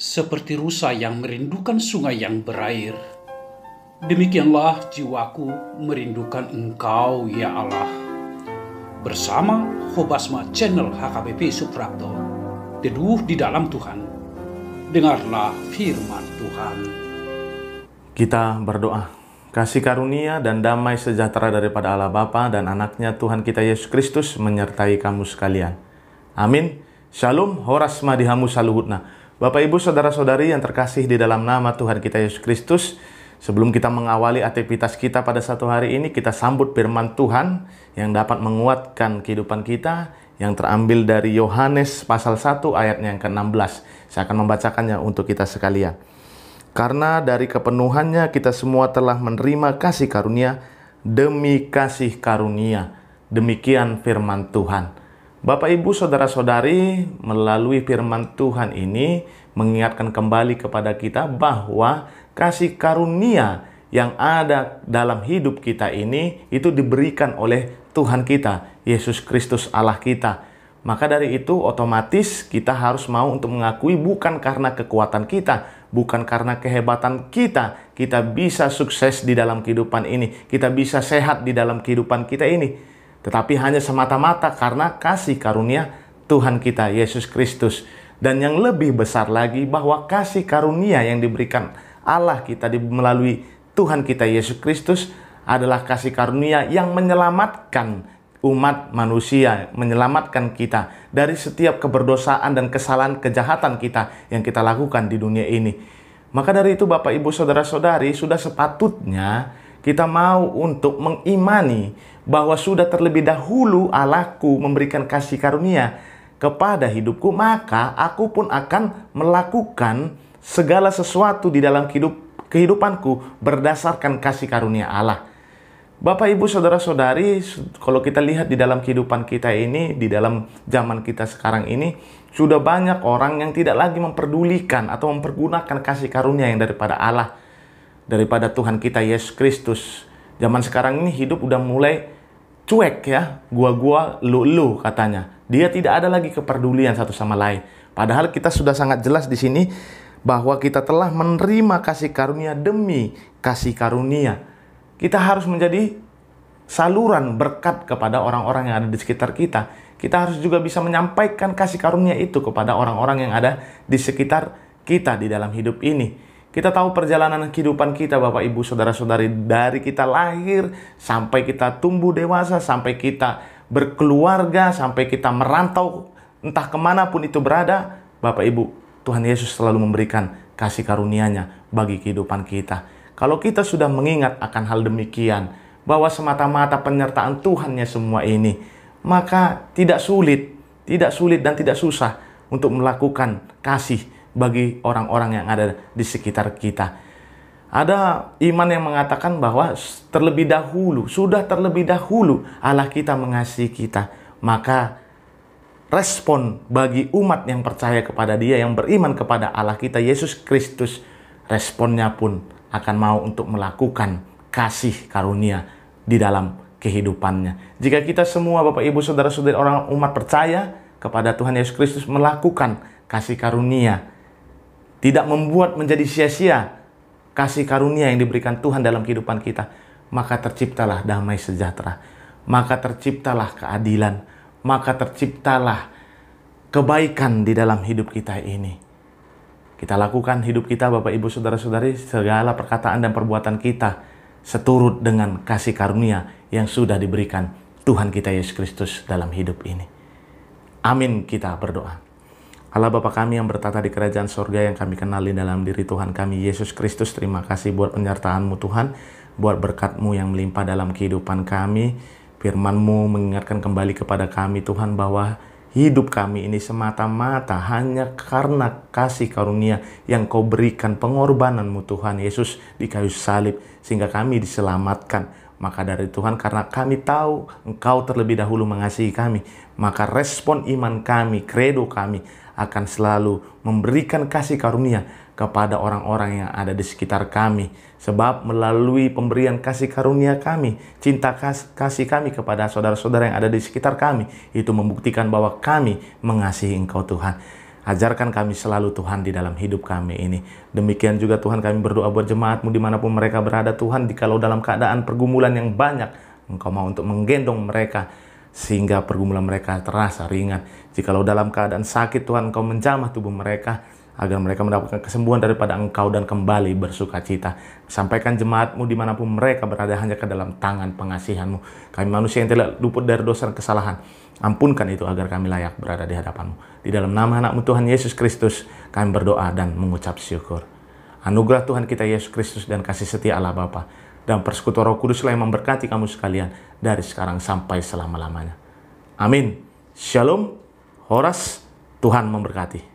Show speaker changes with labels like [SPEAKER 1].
[SPEAKER 1] seperti rusa yang merindukan sungai yang berair. Demikianlah jiwaku merindukan Engkau, ya Allah. Bersama Hobasma Channel HKBP Suprapto, teduh di dalam Tuhan. Dengarlah firman Tuhan.
[SPEAKER 2] Kita berdoa. Kasih karunia dan damai sejahtera daripada Allah Bapa dan anaknya Tuhan kita Yesus Kristus menyertai kamu sekalian. Amin. Shalom, horasma dihamu saluhutna. Bapak Ibu Saudara-saudari yang terkasih di dalam nama Tuhan kita Yesus Kristus, sebelum kita mengawali aktivitas kita pada satu hari ini, kita sambut firman Tuhan yang dapat menguatkan kehidupan kita, yang terambil dari Yohanes pasal 1 ayatnya yang ke-16. Saya akan membacakannya untuk kita sekalian. Karena dari kepenuhannya kita semua telah menerima kasih karunia demi kasih karunia. Demikian firman Tuhan. Bapak Ibu Saudara-saudari, melalui firman Tuhan ini mengingatkan kembali kepada kita bahwa kasih karunia yang ada dalam hidup kita ini itu diberikan oleh Tuhan kita, Yesus Kristus Allah kita. Maka dari itu otomatis kita harus mau untuk mengakui bukan karena kekuatan kita, bukan karena kehebatan kita bisa sukses di dalam kehidupan ini, kita bisa sehat di dalam kehidupan kita ini. Tetapi hanya semata-mata karena kasih karunia Tuhan kita, Yesus Kristus. Dan yang lebih besar lagi bahwa kasih karunia yang diberikan Allah kita melalui Tuhan kita, Yesus Kristus adalah kasih karunia yang menyelamatkan umat manusia, menyelamatkan kita dari setiap keberdosaan dan kesalahan kejahatan kita yang kita lakukan di dunia ini. Maka dari itu Bapak Ibu Saudara-saudari, sudah sepatutnya kita mau untuk mengimani bahwa sudah terlebih dahulu Allahku memberikan kasih karunia kepada hidupku, maka aku pun akan melakukan segala sesuatu di dalam kehidupanku berdasarkan kasih karunia Allah. Bapak Ibu Saudara-saudari, kalau kita lihat di dalam kehidupan kita ini, di dalam zaman kita sekarang ini, sudah banyak orang yang tidak lagi memperdulikan atau mempergunakan kasih karunia yang daripada Allah, daripada Tuhan kita Yesus Kristus. Zaman sekarang ini hidup udah mulai cuek ya, gua lu katanya. Dia tidak ada lagi kepedulian satu sama lain. Padahal kita sudah sangat jelas di sini bahwa kita telah menerima kasih karunia demi kasih karunia. Kita harus menjadi saluran berkat kepada orang-orang yang ada di sekitar kita. Kita harus juga bisa menyampaikan kasih karunia itu kepada orang-orang yang ada di sekitar kita di dalam hidup ini. Kita tahu perjalanan kehidupan kita Bapak Ibu Saudara-saudari, dari kita lahir sampai kita tumbuh dewasa, sampai kita berkeluarga, sampai kita merantau entah kemanapun itu berada. Bapak Ibu, Tuhan Yesus selalu memberikan kasih karunia-Nya bagi kehidupan kita. Kalau kita sudah mengingat akan hal demikian, bahwa semata-mata penyertaan Tuhan-Nya semua ini, maka tidak sulit dan tidak susah untuk melakukan kasih bagi orang-orang yang ada di sekitar kita. Ada iman yang mengatakan bahwa sudah terlebih dahulu Allah kita mengasihi kita. Maka respon bagi umat yang percaya kepada Dia, yang beriman kepada Allah kita Yesus Kristus, responnya pun akan mau untuk melakukan kasih karunia di dalam kehidupannya. Jika kita semua Bapak Ibu Saudara-saudari orang umat percaya kepada Tuhan Yesus Kristus melakukan kasih karunia, tidak membuat menjadi sia-sia kasih karunia yang diberikan Tuhan dalam kehidupan kita, maka terciptalah damai sejahtera, maka terciptalah keadilan, maka terciptalah kebaikan di dalam hidup kita ini. Kita lakukan hidup kita Bapak Ibu Saudara-saudari, segala perkataan dan perbuatan kita seturut dengan kasih karunia yang sudah diberikan Tuhan kita Yesus Kristus dalam hidup ini. Amin, kita berdoa. Allah Bapa kami yang bertata di kerajaan sorga, yang kami kenali dalam diri Tuhan kami Yesus Kristus, terima kasih buat penyertaan-Mu Tuhan, buat berkat-Mu yang melimpah dalam kehidupan kami. Firman-Mu mengingatkan kembali kepada kami Tuhan bahwa hidup kami ini semata-mata hanya karena kasih karunia yang Kau berikan, pengorbanan-Mu Tuhan Yesus di kayu salib, sehingga kami diselamatkan. Maka dari Tuhan, karena kami tahu Engkau terlebih dahulu mengasihi kami, maka respon iman kami, kredo kami akan selalu memberikan kasih karunia kepada orang-orang yang ada di sekitar kami. Sebab melalui pemberian kasih karunia kami, cinta kasih kami kepada saudara-saudara yang ada di sekitar kami, itu membuktikan bahwa kami mengasihi Engkau Tuhan. Ajarkan kami selalu Tuhan di dalam hidup kami ini. Demikian juga Tuhan kami berdoa buat jemaat-Mu dimanapun mereka berada Tuhan. Jikalau dalam keadaan pergumulan yang banyak, Engkau mau untuk menggendong mereka sehingga pergumulan mereka terasa ringan. Jikalau dalam keadaan sakit Tuhan, Engkau menjamah tubuh mereka agar mereka mendapatkan kesembuhan daripada Engkau dan kembali bersuka cita. Sampaikan jemaat-Mu dimanapun mereka berada hanya ke dalam tangan pengasihan-Mu. Kami manusia yang tidak luput dari dosa dan kesalahan, ampunkan itu agar kami layak berada di hadapan-Mu. Di dalam nama anak-Mu Tuhan Yesus Kristus kami berdoa dan mengucap syukur. Anugerah Tuhan kita Yesus Kristus dan kasih setia Allah Bapa dan persekutuan Roh Kudus yang memberkati kamu sekalian dari sekarang sampai selama-lamanya. Amin. Shalom. Horas. Tuhan memberkati.